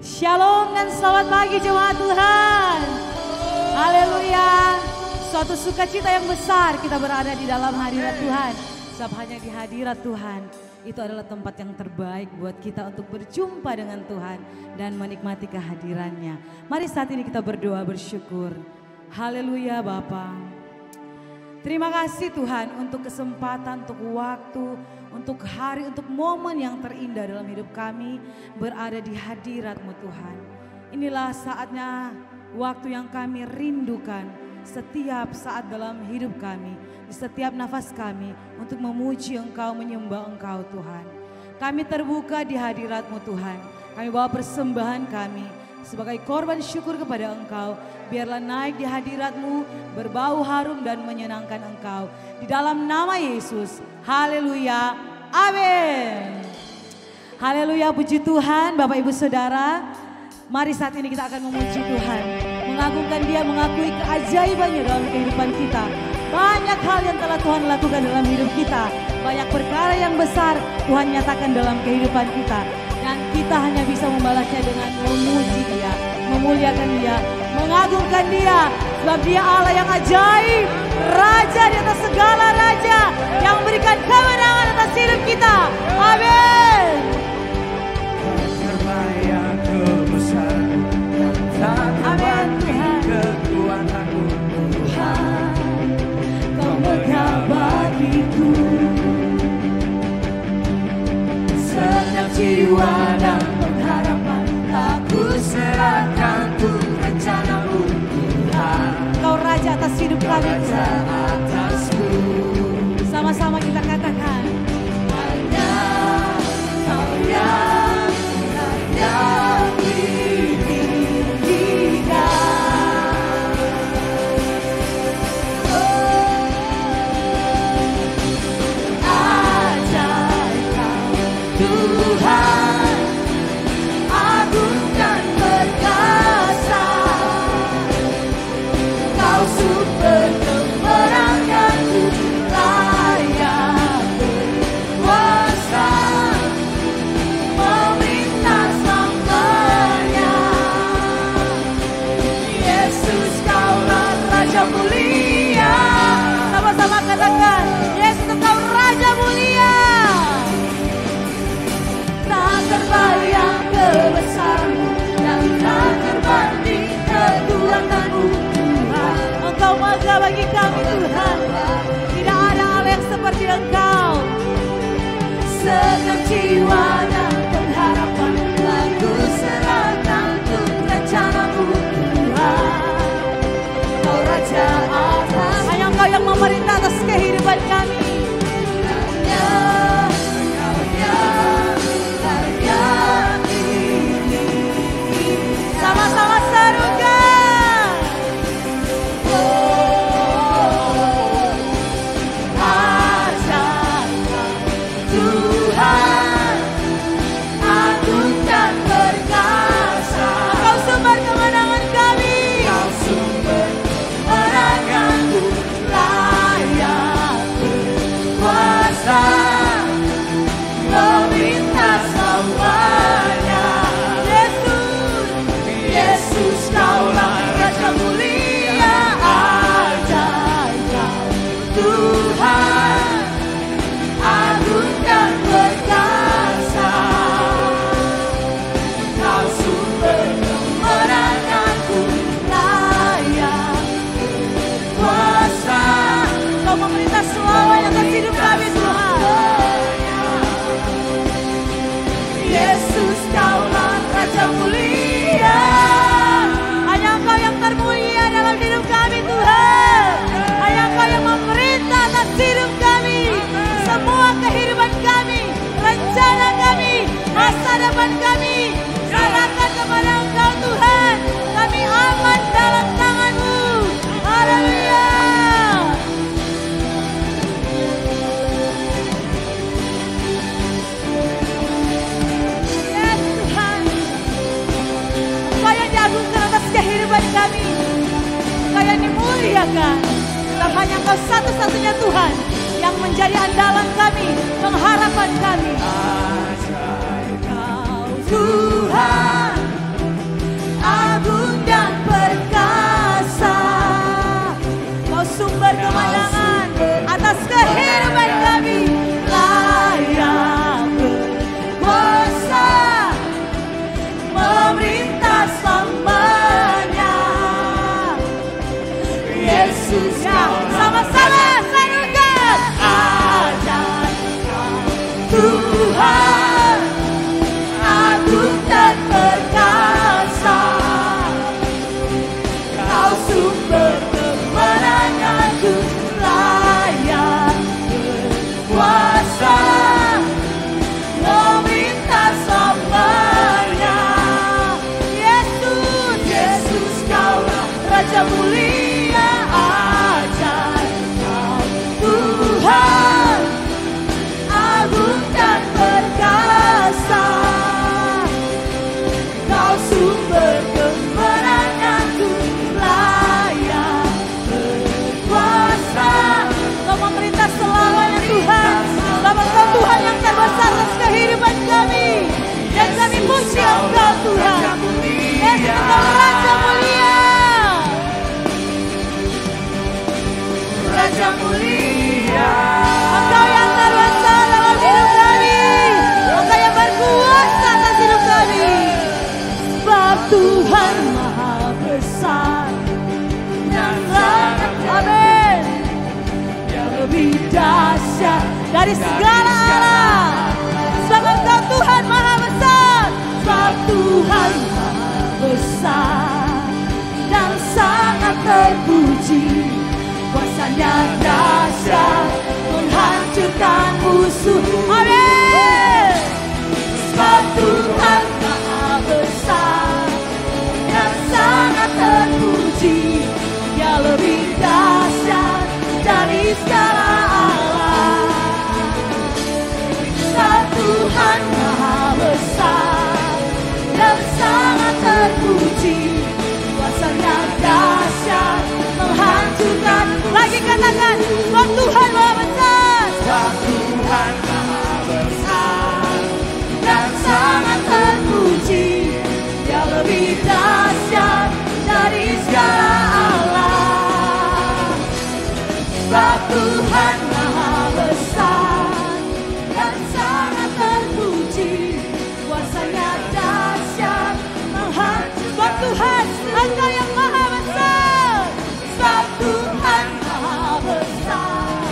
Shalom dan selamat pagi jemaat Tuhan. Haleluya. Suatu sukacita yang besar kita berada di dalam hadirat Tuhan. Sebab hanya di hadirat Tuhan itu adalah tempat yang terbaik buat kita untuk berjumpa dengan Tuhan dan menikmati kehadirannya. Mari saat ini kita berdoa bersyukur. Haleluya Bapa. Terima kasih Tuhan untuk kesempatan, untuk waktu, untuk hari, untuk momen yang terindah dalam hidup kami berada di hadirat-Mu Tuhan. Inilah saatnya waktu yang kami rindukan setiap saat dalam hidup kami, di setiap nafas kami untuk memuji Engkau, menyembah Engkau Tuhan. Kami terbuka di hadirat-Mu Tuhan, kami bawa persembahan kami sebagai korban syukur kepada Engkau. Biarlah naik di hadirat-Mu, berbau harum dan menyenangkan Engkau. Di dalam nama Yesus, haleluya, amin. Haleluya, puji Tuhan Bapak Ibu Saudara. Mari saat ini kita akan memuji Tuhan, mengagungkan Dia, mengakui keajaibannya dalam kehidupan kita. Banyak hal yang telah Tuhan lakukan dalam hidup kita. Banyak perkara yang besar Tuhan nyatakan dalam kehidupan kita. Dan kita hanya bisa membalasnya dengan memuji Dia, memuliakan Dia, mengagungkan Dia. Sebab Dia Allah yang ajaib, Raja di atas segala raja, yang memberikan kemenangan atas hidup kita. Amin. Terbayang kebesaran dan tak terbanding kekuatanmu Tuhan. Kau megah bagiku segenap jiwa dan pengharapan. Aku serahkan untuk rencanamu Tuhan. Kau Raja atas hidup kami. Raja atasku. Sama-sama kita katakan, hanya Kau yang layak ditinggikan. Ajaib Kau Tuhan, agung dan perkasa. Kau sumber kemenanganku, layak berkuasa, memerintah selamanya. Yesus Kaulah Raja mulia. sama-sama katakan, Yesus Engkau Raja mulia. Tak terbayang kebesaran-Mu dan tak terbanding kekuatanmu Tuhan. Engkau megah bagi kami Tuhan. Tidak ada Allah yang seperti Engkau. Segenap jiwa dan pengharapan aku serahkan untuk rencana-Mu Tuhan. Kau Raja atas, Hanya Engkau yang memerintah atas kehidupan kami. hanya Kau yang layak ditinggikan. Sama-sama serukan. Tuhan, agung dan perkasa. Engkau sumber kemenangan kami. Kau sumber kemenanganku, layak berkuasa, memerintah selamanya. Yesus Kaulah Raja mulia, ajaib Kau Tuhan, agung dan perkasa. Kau sumber kemenanganku, layak berkuasa, Engkau memerintah selamanya atas hidup kami Tuhan. Yesus Kaulah Raja mulia. Hanya Engkau yang termulia dalam hidup kami Tuhan. Hanya Engkau yang memerintah atas hidup kami. Semua kehidupan kami, rencana kami, masa depan kami, serahkan kepada Engkau Tuhan. Kami aman dalam tangan-Mu. Haleluya. Yes Tuhan, Engkau yang diagungkan atas kehidupan kami. Engkau yang dimuliakan. Sebab hanya Engkau satu-satunya Tuhan yang menjadi andalan kami, pengharapan kami. Ajaib Kau Tuhan, dari segala alam. Sebab Engkau Tuhan Maha Besar. Sebab Tuhan Maha Besar dan sangat terpuji. Kuasanya dahsyat menghancurkan musuh. Amin. Sebab Tuhan Maha Besar dan sangat terpuji. Dia lebih dahsyat dari segala alam. Sebab Tuhan Maha Besar dan sangat terpuji. Kuasanya dahsyat menghancurkan. Lagi katakan, sebab Tuhan Maha Besar. Sebab Tuhan Maha Besar dan sangat terpuji. Dia lebih dahsyat dari segala alam. Sebab Tuhan Maha Besar dan sangat terpuji. Kuasanya dahsyat menghancurkan. Sebab Tuhan, Engkau yang Maha Besar. Sebab Tuhan Maha Besar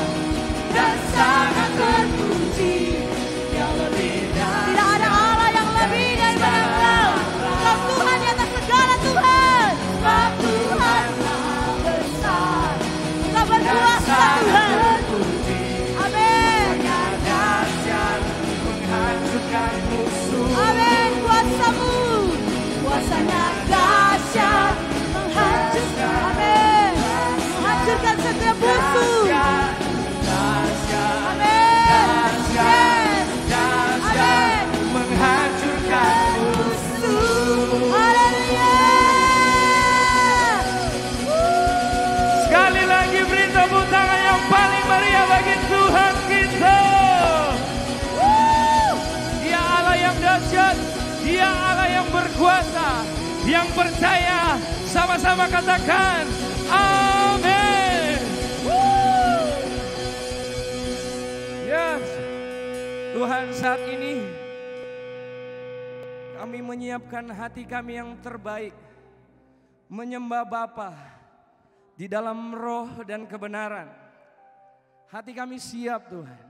dan sangat terpuji. Dia lebih dahsyat. Tidak ada Allah yang lebih daripada Engkau. Engkau Tuhan di atas segala Tuhan. Sebab Tuhan Maha Besar Engkau berkuasa Tuhan. Amin. dahsyat menghancurkan musuh. Amin. Kuasamu. Kuasanya dahsyat Menghancurkan. Amin. Menghancurkan setiap musuh. dahsyat Amin. Yes. dahsyat menghancurkan musuh. Haleluya. Sekali lagi beri tepuk tangan yang paling meriah bagi Tuhan kita. Dia Allah yang dahsyat, Dia Allah yang berkuasa. Yang percaya sama-sama katakan amin. Yes, Tuhan, saat ini kami menyiapkan hati kami yang terbaik menyembah Bapa di dalam roh dan kebenaran. Hati kami siap Tuhan.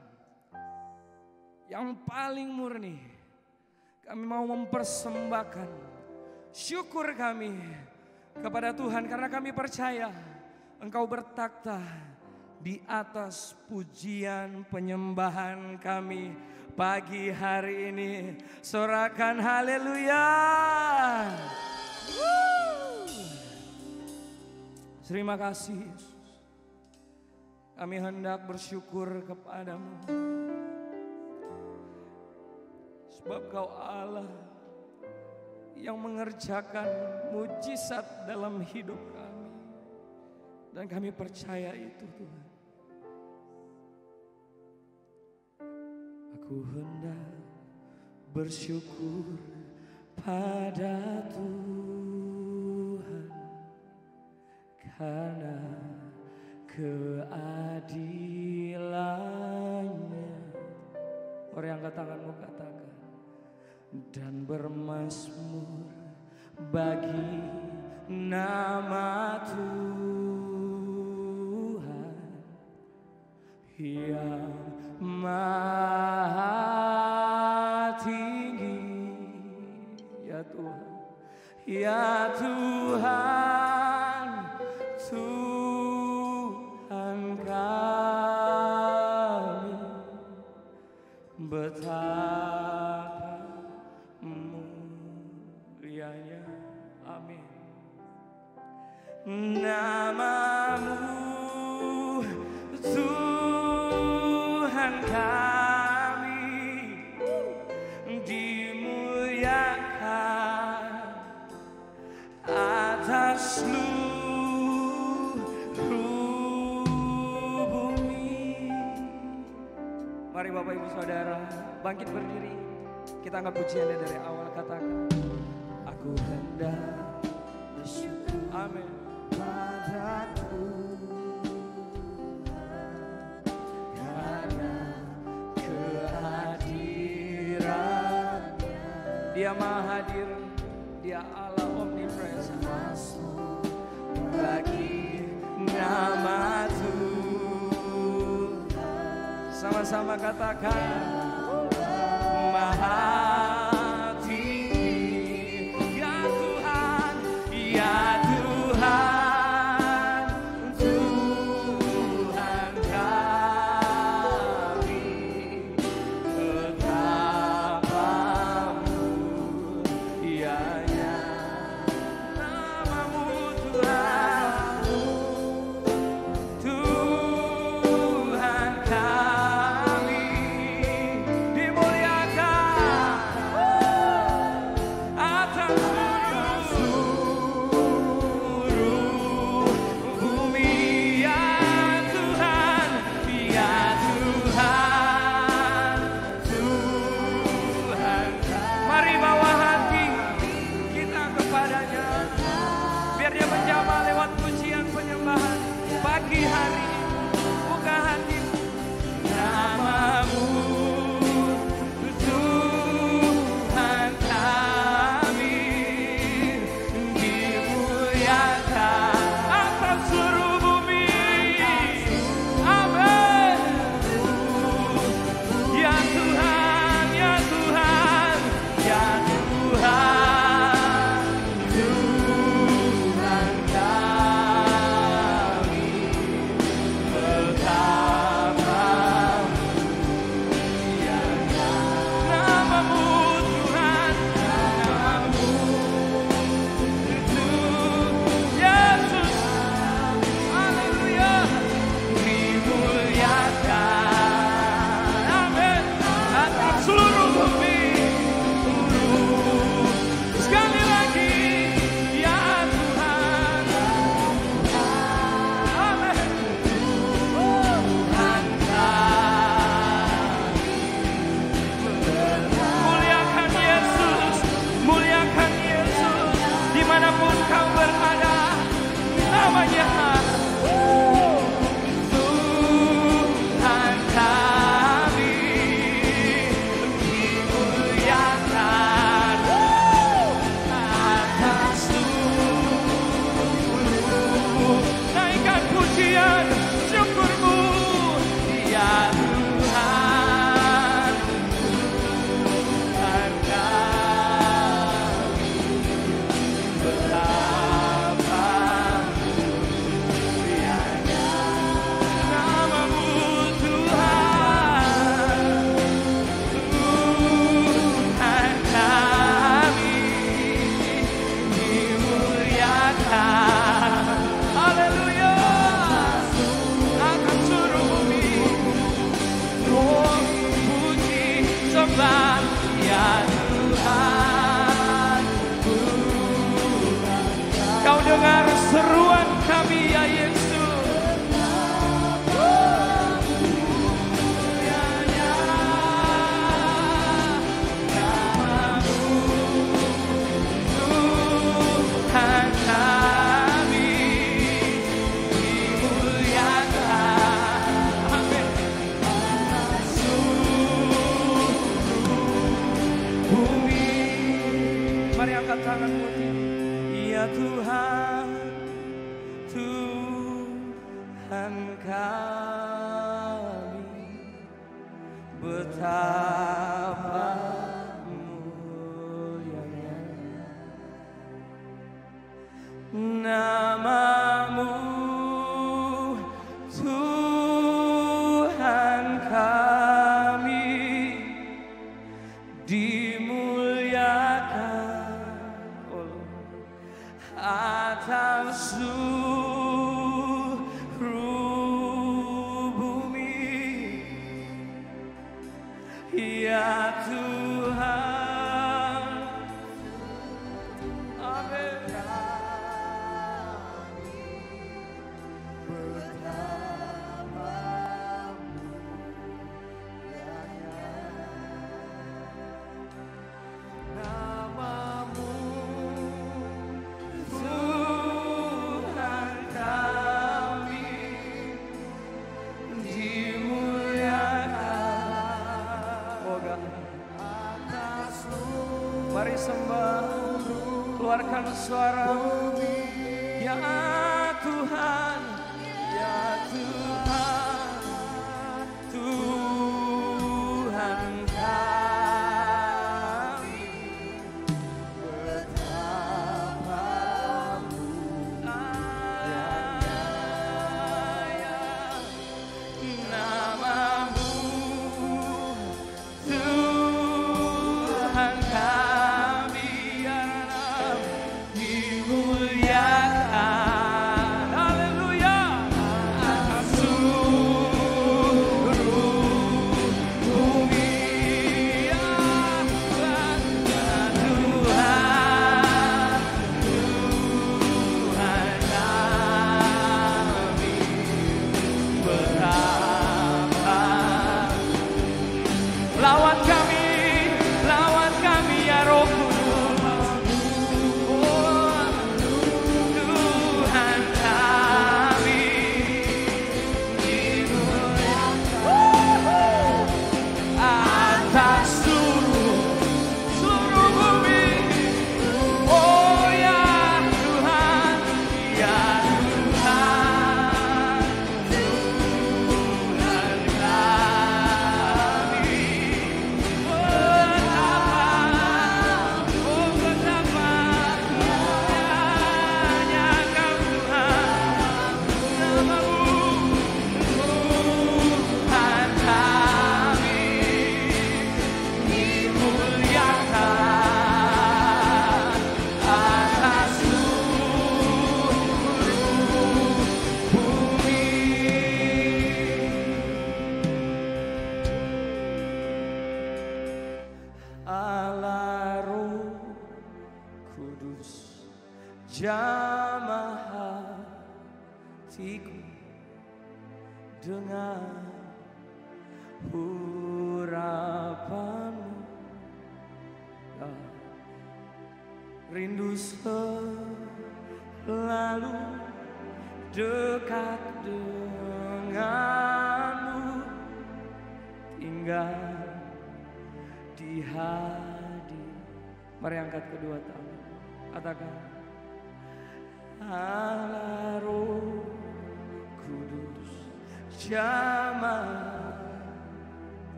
Yang paling murni kami mau mempersembahkan syukur kami kepada Tuhan karena kami percaya Engkau bertakhta di atas pujian penyembahan kami pagi hari ini. Sorakan haleluya. Terima kasih Yesus. Kami hendak bersyukur kepadamu. Sebab Kau Allah yang mengerjakan mujizat dalam hidup kami. Dan kami percaya itu Tuhan. Aku hendak bersyukur pada Tuhan karena keadilannya. Orang yang angkat tanganmu katakan. Dan bermazmur bagi nama Tuhan yang maha tinggi. Ya Tuhan, ya Tuhan, Tuhan kami, betapa mulianya. Amin. Namamu Tuhan kami dimuliakan atas seluruh bumi. Mari Bapak Ibu Saudara bangkit berdiri. Kita angkat pujiannya dari awal, katakan aku hendak bersyukur. Amin. Padaku karena kehadirannya. Dia maha hadir, Dia Allah omnipresent. Bagi nama Tuhan Sama-sama katakan Maha tinggi ya Tuhan, ya Tuhan, Tuhan kami, betapa mulianya namamu Tuhan, Tuhan kami, dimuliakan atas seluruh bumi ya Tuhan, ya Tuhan, Tuhan. Mari bawa hati kita kepadanya, biar dia menjamah lewat pujian penyembahan pagi hari ini. Buka hatimu, namamu Tuhan kami, dimuliakan atas seluruh bumi. Amin. Ya Tuhan, ya Tuhan, ya Tuhan, Tuhan kami, betapa mulianya namamu Tuhan, namamu Yesus, haleluya, dimuliakan, amin, atas seluruh bumi. Sekali lagi, ya Tuhan, amin, Tuhan kami, muliakan Yesus, muliakan Yesus, dimanapun kau berada, namanya Tuhan kami, dimuliakan atas seluruh, naikkan pujian syukurmu ya Tuhan, Tuhan kami, betapa mulianya namamu Tuhan, Tuhan kami, dimuliakan, haleluya, akan seluruh bumi. Oh, puji sembah ya Tuhan, kau dengar seruan kami ya Yesus. Mulianya namamu Tuhan kami, dimuliakan, amin, seluruh bumi. Mari angkat tanganmu tinggi. Ya Tuhan, Tuhan kami, betapa mulianya namamu Tuhan kami, dimuliakan atas seluruh bumi ya Tuhan, amin. Namamu Tuhan kami, dimuliakan. Oh God. Mari sembah, keluarkan suara. Ya Tuhan, ya Tuhan, Tuhan. jamah hatiku dengan urapanmu. Rindu selalu dekat denganmu, tinggal di hati. Mari angkat kedua tangan, katakan Allah Roh Kudus, jamah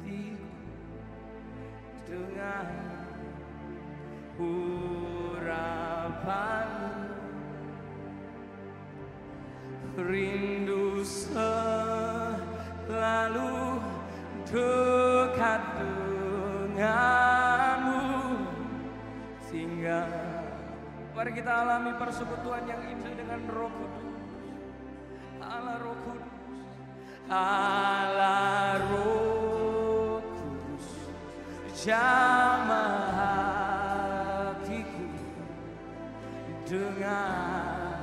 hatiku dengan urapanmu. Rindu selalu dekat denganmu, tinggal. Mari kita alami persekutuan yang indah dengan Roh Kudus. Allah Roh Kudus, Allah Roh Kudus, jamah hatiku dengan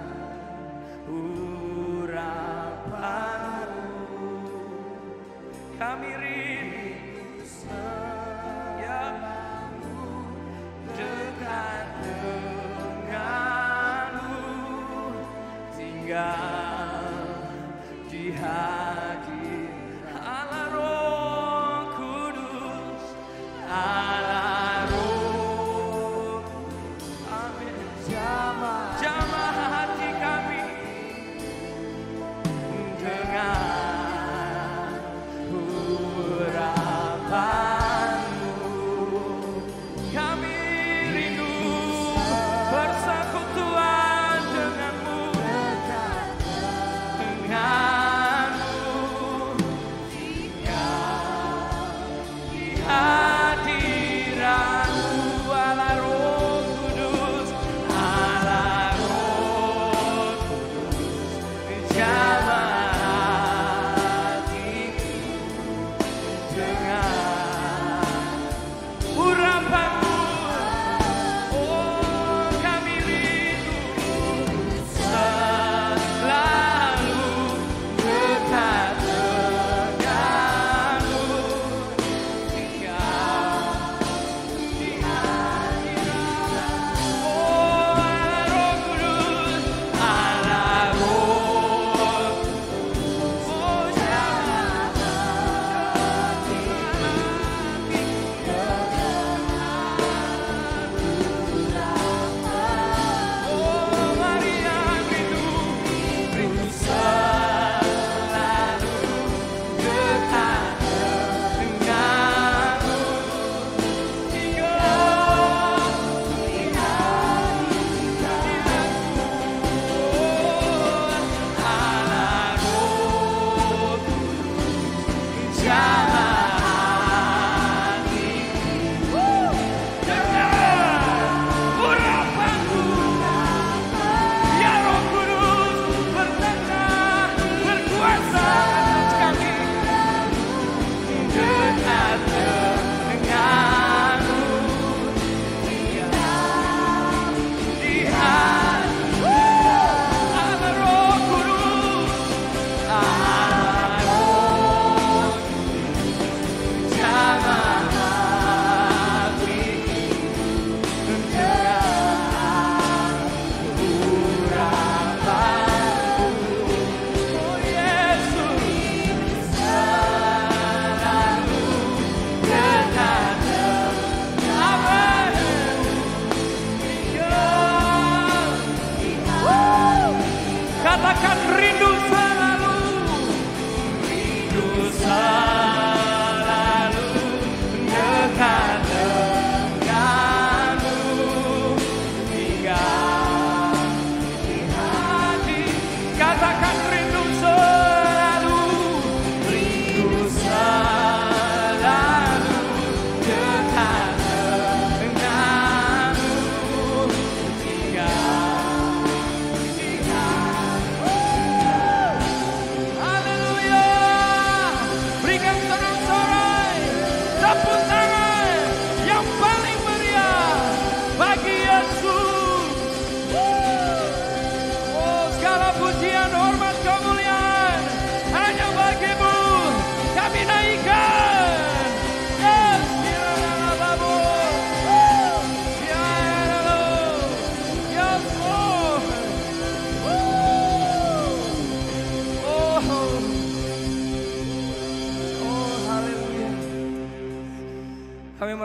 urapanmu. Kami rindu selalu dekat denganmu, tinggal di hadir Allah Roh Kudus, Allah Roh. Amin. Jamah hati kami dengan urapanmu. Kami rindu bersekutuan denganmu,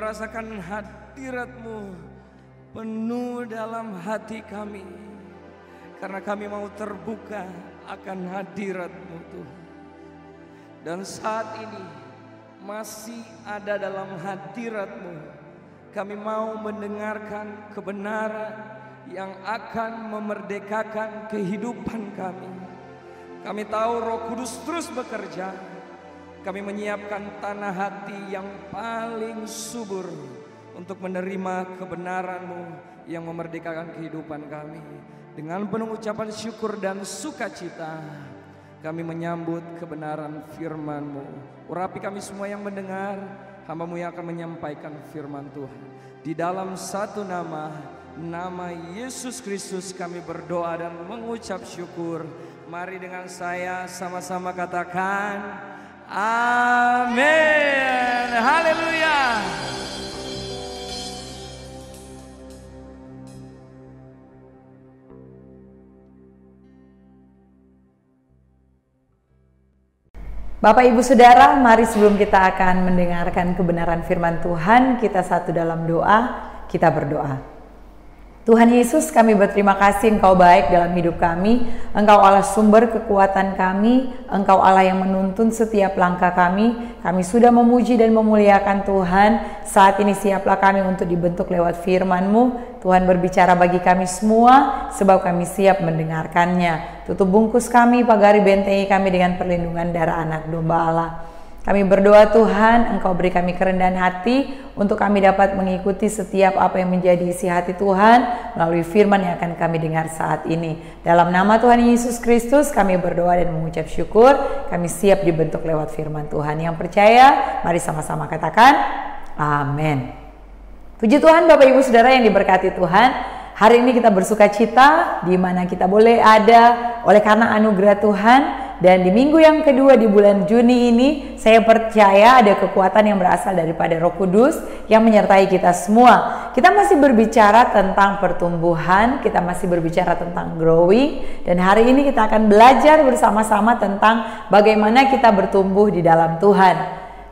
merasakan hadirat-Mu penuh dalam hati kami. Karena kami mau terbuka akan hadirat-Mu Tuhan. Dan saat ini masih ada dalam hadirat-Mu. Kami mau mendengarkan kebenaran yang akan memerdekakan kehidupan kami. Kami tahu Roh Kudus terus bekerja. Kami menyiapkan tanah hati yang paling subur untuk menerima kebenaran-Mu yang memerdekakan kehidupan kami. Dengan penuh ucapan syukur dan sukacita, kami menyambut kebenaran firman-Mu. Urapi kami semua yang mendengar, hamba-Mu yang akan menyampaikan firman Tuhan. Di dalam satu nama, nama Yesus Kristus kami berdoa dan mengucap syukur. Mari dengan saya sama-sama katakan, amin. Haleluya. Bapak Ibu Saudara, mari sebelum kita akan mendengarkan kebenaran firman Tuhan, kita satu dalam doa, kita berdoa. Tuhan Yesus, kami berterima kasih Engkau baik dalam hidup kami. Engkau Allah sumber kekuatan kami. Engkau Allah yang menuntun setiap langkah kami. Kami sudah memuji dan memuliakan Tuhan. Saat ini siaplah kami untuk dibentuk lewat firman-Mu. Tuhan berbicara bagi kami semua, sebab kami siap mendengarkannya. Tutup bungkus kami, pagari bentengi kami dengan perlindungan darah anak domba Allah. Kami berdoa Tuhan, Engkau beri kami kerendahan hati untuk kami dapat mengikuti setiap apa yang menjadi isi hati Tuhan melalui firman yang akan kami dengar saat ini. Dalam nama Tuhan Yesus Kristus kami berdoa dan mengucap syukur. Kami siap dibentuk lewat firman Tuhan. Yang percaya, mari sama-sama katakan amin. Puji Tuhan Bapak Ibu Saudara yang diberkati Tuhan. Hari ini kita bersuka cita di mana kita boleh ada oleh karena anugerah Tuhan. Dan di minggu yang kedua di bulan Juni ini, saya percaya ada kekuatan yang berasal daripada Roh Kudus yang menyertai kita semua. Kita masih berbicara tentang pertumbuhan, kita masih berbicara tentang growing, dan hari ini kita akan belajar bersama-sama tentang bagaimana kita bertumbuh di dalam Tuhan.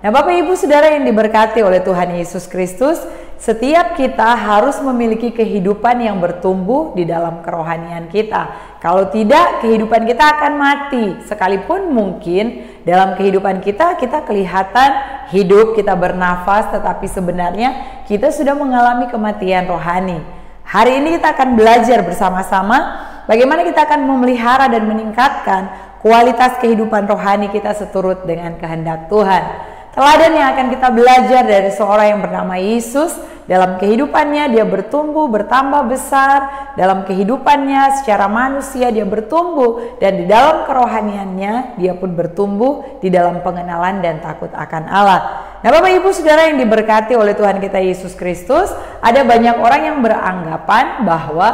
Nah, Bapak Ibu Saudara yang diberkati oleh Tuhan Yesus Kristus, setiap kita harus memiliki kehidupan yang bertumbuh di dalam kerohanian kita. Kalau tidak, kehidupan kita akan mati. Sekalipun mungkin dalam kehidupan kita kelihatan hidup, kita bernafas, tetapi sebenarnya kita sudah mengalami kematian rohani. Hari ini kita akan belajar bersama-sama bagaimana kita akan memelihara dan meningkatkan kualitas kehidupan rohani kita seturut dengan kehendak Tuhan. Teladan yang akan kita belajar dari seorang yang bernama Yesus. Dalam kehidupannya dia bertumbuh, bertambah besar. Dalam kehidupannya secara manusia dia bertumbuh. Dan di dalam kerohaniannya dia pun bertumbuh di dalam pengenalan dan takut akan Allah. Nah Bapak Ibu Saudara yang diberkati oleh Tuhan kita Yesus Kristus, ada banyak orang yang beranggapan bahwa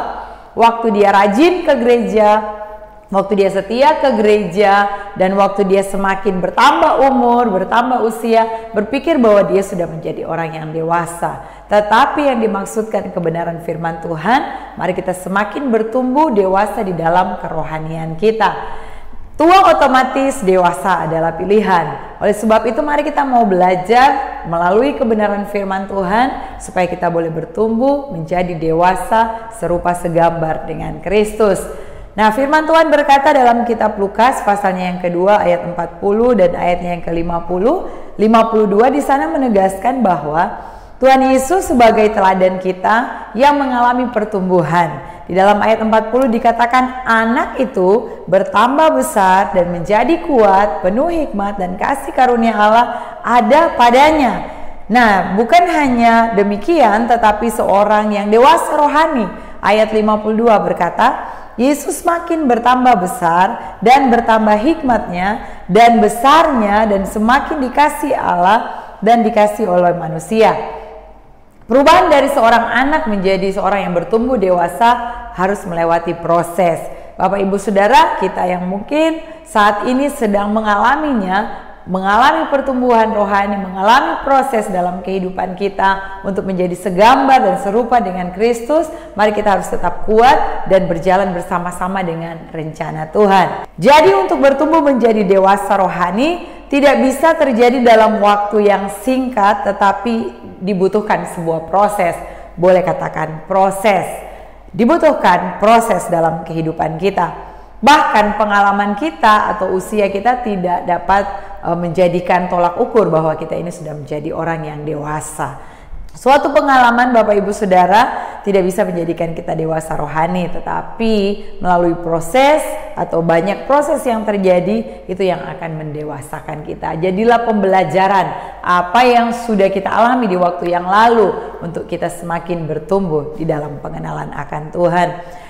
waktu dia rajin ke gereja, waktu dia setia ke gereja, dan waktu dia semakin bertambah umur, bertambah usia, berpikir bahwa dia sudah menjadi orang yang dewasa. Tetapi yang dimaksudkan kebenaran firman Tuhan, mari kita semakin bertumbuh dewasa di dalam kerohanian kita. Tua otomatis, dewasa adalah pilihan. Oleh sebab itu mari kita mau belajar melalui kebenaran firman Tuhan supaya kita boleh bertumbuh menjadi dewasa serupa segambar dengan Kristus. Nah, firman Tuhan berkata dalam kitab Lukas pasalnya yang kedua ayat 40 dan ayatnya yang ke-50, 52 di sana menegaskan bahwa Tuhan Yesus sebagai teladan kita yang mengalami pertumbuhan. Di dalam ayat 40 dikatakan anak itu bertambah besar dan menjadi kuat, penuh hikmat dan kasih karunia Allah ada padanya. Nah, bukan hanya demikian tetapi seorang yang dewasa rohani. Ayat 52 berkata, Yesus makin bertambah besar dan bertambah hikmatnya dan besarnya dan semakin dikasih Allah dan dikasih oleh manusia. Perubahan dari seorang anak menjadi seorang yang bertumbuh dewasa harus melewati proses. Bapak Ibu Saudara, kita yang mungkin saat ini sedang mengalaminya, mengalami pertumbuhan rohani, mengalami proses dalam kehidupan kita untuk menjadi segambar dan serupa dengan Kristus, mari kita harus tetap kuat dan berjalan bersama-sama dengan rencana Tuhan. Jadi untuk bertumbuh menjadi dewasa rohani, tidak bisa terjadi dalam waktu yang singkat, tetapi dibutuhkan sebuah proses. Boleh katakan proses. Dibutuhkan proses dalam kehidupan kita. Bahkan pengalaman kita atau usia kita tidak dapat menjadikan tolak ukur bahwa kita ini sudah menjadi orang yang dewasa. Suatu pengalaman Bapak Ibu Saudara tidak bisa menjadikan kita dewasa rohani, tetapi melalui proses atau banyak proses yang terjadi itu yang akan mendewasakan kita. Jadilah pembelajaran apa yang sudah kita alami di waktu yang lalu untuk kita semakin bertumbuh di dalam pengenalan akan Tuhan.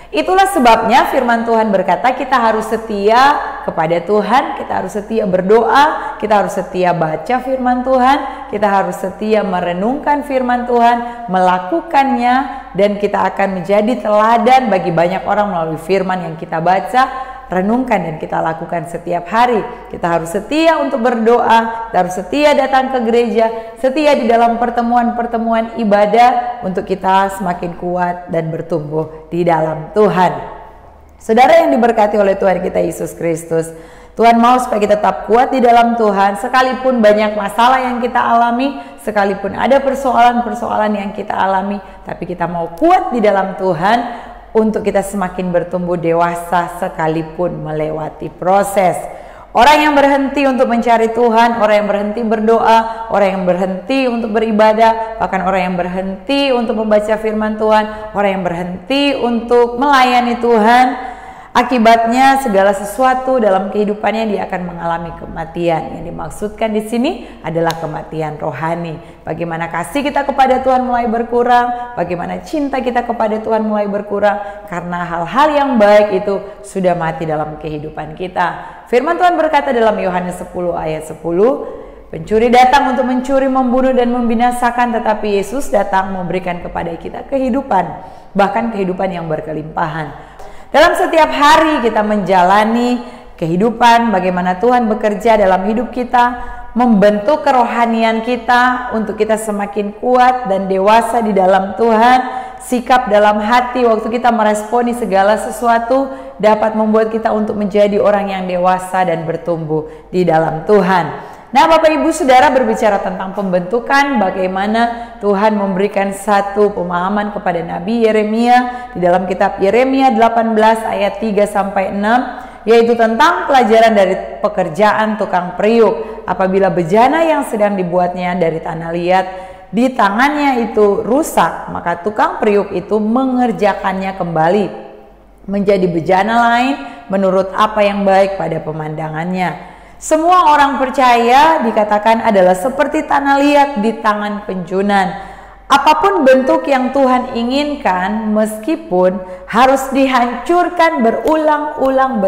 Itulah sebabnya firman Tuhan berkata kita harus setia kepada Tuhan, kita harus setia berdoa, kita harus setia baca firman Tuhan, kita harus setia merenungkan firman Tuhan, melakukannya, dan kita akan menjadi teladan bagi banyak orang melalui firman yang kita baca, renungkan, dan kita lakukan setiap hari. Kita harus setia untuk berdoa, kita harus setia datang ke gereja, setia di dalam pertemuan-pertemuan ibadah untuk kita semakin kuat dan bertumbuh di dalam Tuhan. Saudara yang diberkati oleh Tuhan kita Yesus Kristus, Tuhan mau supaya kita tetap kuat di dalam Tuhan, sekalipun banyak masalah yang kita alami, sekalipun ada persoalan-persoalan yang kita alami, tapi kita mau kuat di dalam Tuhan untuk kita semakin bertumbuh dewasa sekalipun melewati proses. Orang yang berhenti untuk mencari Tuhan, orang yang berhenti berdoa, orang yang berhenti untuk beribadah, bahkan orang yang berhenti untuk membaca firman Tuhan, orang yang berhenti untuk melayani Tuhan, akibatnya segala sesuatu dalam kehidupannya dia akan mengalami kematian. Yang dimaksudkan di sini adalah kematian rohani. Bagaimana kasih kita kepada Tuhan mulai berkurang, bagaimana cinta kita kepada Tuhan mulai berkurang, karena hal-hal yang baik itu sudah mati dalam kehidupan kita. Firman Tuhan berkata dalam Yohanes 10 ayat 10, pencuri datang untuk mencuri, membunuh, dan membinasakan, tetapi Yesus datang memberikan kepada kita kehidupan, bahkan kehidupan yang berkelimpahan. Dalam setiap hari kita menjalani kehidupan, bagaimana Tuhan bekerja dalam hidup kita, membentuk kerohanian kita untuk kita semakin kuat dan dewasa di dalam Tuhan. Sikap dalam hati waktu kita meresponi segala sesuatu dapat membuat kita untuk menjadi orang yang dewasa dan bertumbuh di dalam Tuhan. Nah, Bapak Ibu Saudara, berbicara tentang pembentukan, bagaimana Tuhan memberikan satu pemahaman kepada Nabi Yeremia di dalam kitab Yeremia 18 ayat 3-6, yaitu tentang pelajaran dari pekerjaan tukang periuk. Apabila bejana yang sedang dibuatnya dari tanah liat di tangannya itu rusak, maka tukang periuk itu mengerjakannya kembali menjadi bejana lain menurut apa yang baik pada pemandangannya. Semua orang percaya dikatakan adalah seperti tanah liat di tangan penjunan. Apapun bentuk yang Tuhan inginkan, meskipun harus dihancurkan berulang-ulang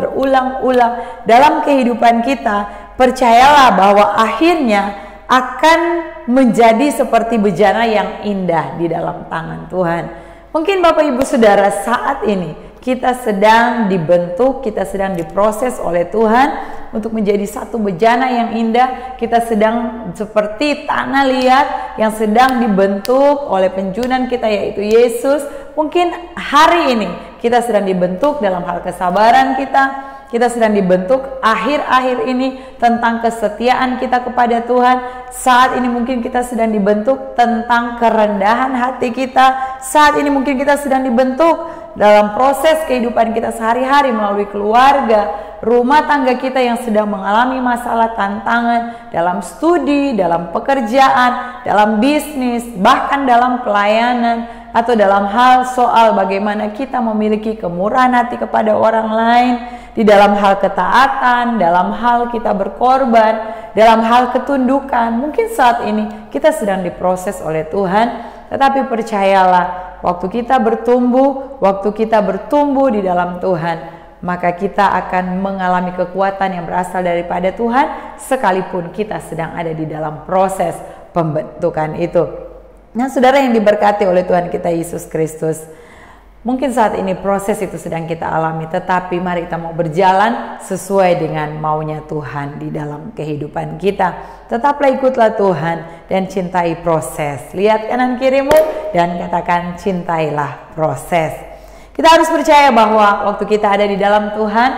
dalam kehidupan kita, percayalah bahwa akhirnya akan menjadi seperti bejana yang indah di dalam tangan Tuhan. Mungkin Bapak Ibu Saudara saat ini kita sedang dibentuk, kita sedang diproses oleh Tuhan untuk menjadi satu bejana yang indah. Kita sedang seperti tanah liat yang sedang dibentuk oleh penjunan kita, yaitu Yesus. Mungkin hari ini kita sedang dibentuk dalam hal kesabaran kita. Kita sedang dibentuk akhir-akhir ini tentang kesetiaan kita kepada Tuhan. Saat ini mungkin kita sedang dibentuk tentang kerendahan hati kita. Saat ini mungkin kita sedang dibentuk dalam proses kehidupan kita sehari-hari melalui keluarga, rumah tangga kita yang sedang mengalami masalah, tantangan dalam studi, dalam pekerjaan, dalam bisnis, bahkan dalam pelayanan, atau dalam hal soal bagaimana kita memiliki kemurahan hati kepada orang lain, di dalam hal ketaatan, dalam hal kita berkorban, dalam hal ketundukan. Mungkin saat ini kita sedang diproses oleh Tuhan, tetapi percayalah, waktu kita bertumbuh di dalam Tuhan, maka kita akan mengalami kekuatan yang berasal daripada Tuhan, sekalipun kita sedang ada di dalam proses pembentukan itu. Nah, saudara yang diberkati oleh Tuhan kita Yesus Kristus, mungkin saat ini proses itu sedang kita alami, tetapi mari kita mau berjalan sesuai dengan maunya Tuhan di dalam kehidupan kita. Tetaplah ikutlah Tuhan dan cintai proses. Lihat kanan kirimu dan katakan, cintailah proses. Kita harus percaya bahwa waktu kita ada di dalam Tuhan,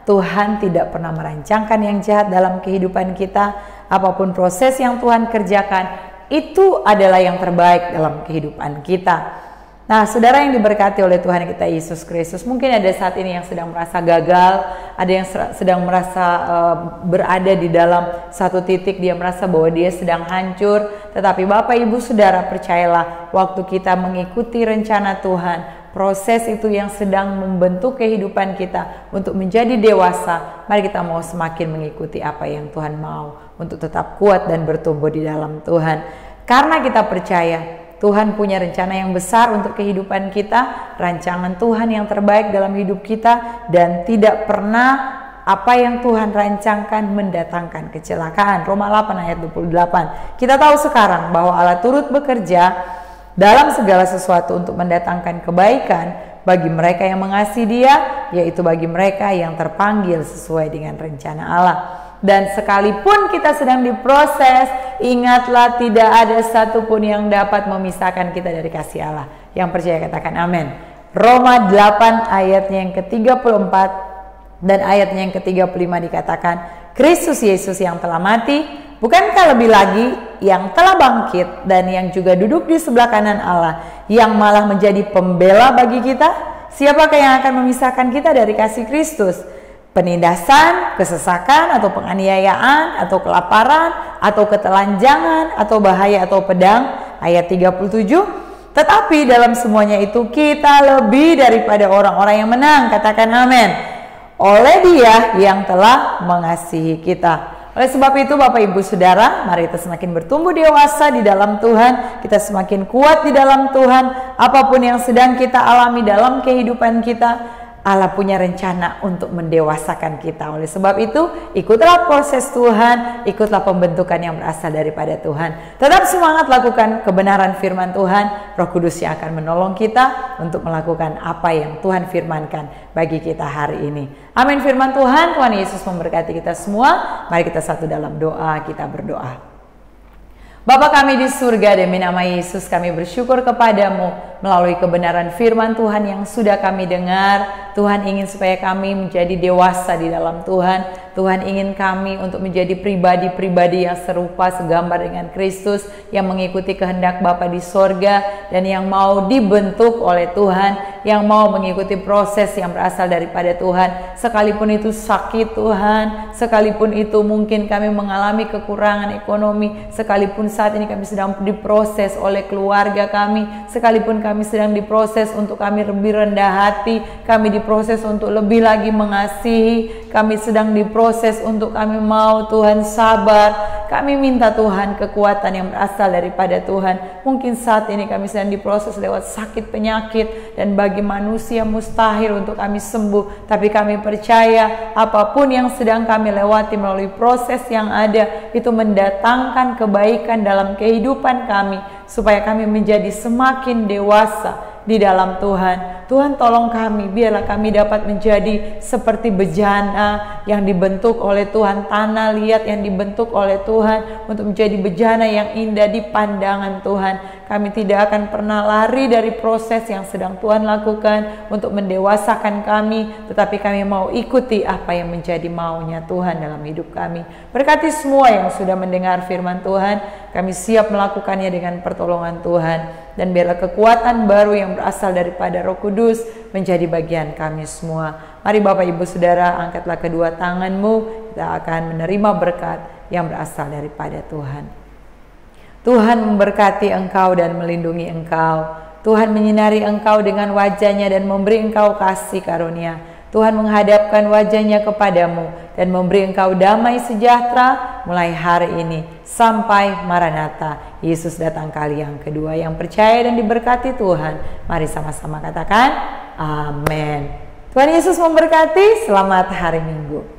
Tuhan tidak pernah merancangkan yang jahat dalam kehidupan kita. Apapun proses yang Tuhan kerjakan, itu adalah yang terbaik dalam kehidupan kita. Nah, saudara yang diberkati oleh Tuhan kita Yesus Kristus, mungkin ada saat ini yang sedang merasa gagal, ada yang sedang merasa berada di dalam satu titik, dia merasa bahwa dia sedang hancur. Tetapi Bapak Ibu Saudara, percayalah, waktu kita mengikuti rencana Tuhan, proses itu yang sedang membentuk kehidupan kita untuk menjadi dewasa, mari kita mau semakin mengikuti apa yang Tuhan mau, untuk tetap kuat dan bertumbuh di dalam Tuhan. Karena kita percaya Tuhan punya rencana yang besar untuk kehidupan kita, rancangan Tuhan yang terbaik dalam hidup kita, dan tidak pernah apa yang Tuhan rancangkan mendatangkan kecelakaan. Roma 8 ayat 28. Kita tahu sekarang bahwa Allah turut bekerja dalam segala sesuatu untuk mendatangkan kebaikan bagi mereka yang mengasihi Dia, yaitu bagi mereka yang terpanggil sesuai dengan rencana Allah. Dan sekalipun kita sedang diproses, ingatlah tidak ada satupun yang dapat memisahkan kita dari kasih Allah. Yang percaya katakan amin. Roma 8 ayatnya yang ke-34 dan ayatnya yang ke-35 dikatakan, Kristus Yesus yang telah mati, bukankah lebih lagi yang telah bangkit dan yang juga duduk di sebelah kanan Allah, yang malah menjadi pembela bagi kita? Siapakah yang akan memisahkan kita dari kasih Kristus? Penindasan, kesesakan, atau penganiayaan, atau kelaparan, atau ketelanjangan, atau bahaya, atau pedang. Ayat 37. Tetapi dalam semuanya itu kita lebih daripada orang-orang yang menang. Katakan amin. Oleh Dia yang telah mengasihi kita. Oleh sebab itu Bapak Ibu Saudara, mari kita semakin bertumbuh dewasa di dalam Tuhan, kita semakin kuat di dalam Tuhan. Apapun yang sedang kita alami dalam kehidupan kita, Allah punya rencana untuk mendewasakan kita. Oleh sebab itu, ikutlah proses Tuhan, ikutlah pembentukan yang berasal daripada Tuhan. Tetap semangat lakukan kebenaran firman Tuhan. Roh Kudus yang akan menolong kita untuk melakukan apa yang Tuhan firmankan bagi kita hari ini. Amin firman Tuhan. Tuhan Yesus memberkati kita semua. Mari kita satu dalam doa, kita berdoa. Bapa kami di surga, demi nama Yesus kami bersyukur kepadamu melalui kebenaran firman Tuhan yang sudah kami dengar. Tuhan ingin supaya kami menjadi dewasa di dalam Tuhan. Tuhan ingin kami untuk menjadi pribadi-pribadi yang serupa segambar dengan Kristus, yang mengikuti kehendak Bapa di sorga, dan yang mau dibentuk oleh Tuhan, yang mau mengikuti proses yang berasal daripada Tuhan. Sekalipun itu sakit Tuhan, sekalipun itu mungkin kami mengalami kekurangan ekonomi, sekalipun saat ini kami sedang diproses oleh keluarga kami, sekalipun kami sedang diproses untuk kami lebih rendah hati, kami diproses untuk lebih lagi mengasihi, kami sedang diproses untuk kami mau Tuhan sabar. Kami minta Tuhan kekuatan yang berasal daripada Tuhan. Mungkin saat ini kami sedang diproses lewat sakit penyakit, dan bagi manusia mustahil untuk kami sembuh, tapi kami percaya apapun yang sedang kami lewati melalui proses yang ada, itu mendatangkan kebaikan dalam kehidupan kami, supaya kami menjadi semakin dewasa di dalam Tuhan. Tuhan tolong kami, biarlah kami dapat menjadi seperti bejana yang dibentuk oleh Tuhan, tanah liat yang dibentuk oleh Tuhan untuk menjadi bejana yang indah di pandangan Tuhan. Kami tidak akan pernah lari dari proses yang sedang Tuhan lakukan untuk mendewasakan kami, tetapi kami mau ikuti apa yang menjadi maunya Tuhan dalam hidup kami. Berkati semua yang sudah mendengar firman Tuhan, kami siap melakukannya dengan pertolongan Tuhan, dan biarlah kekuatan baru yang berasal daripada Roh Kudus menjadi bagian kami semua. Mari Bapak Ibu Saudara, angkatlah kedua tanganmu, kita akan menerima berkat yang berasal daripada Tuhan. Tuhan memberkati engkau dan melindungi engkau. Tuhan menyinari engkau dengan wajah-Nya dan memberi engkau kasih karunia. Tuhan menghadapkan wajah-Nya kepadamu dan memberi engkau damai sejahtera mulai hari ini sampai Maranatha. Yesus datang kali yang kedua. Yang percaya dan diberkati Tuhan, mari sama-sama katakan amin. Tuhan Yesus memberkati. Selamat hari Minggu.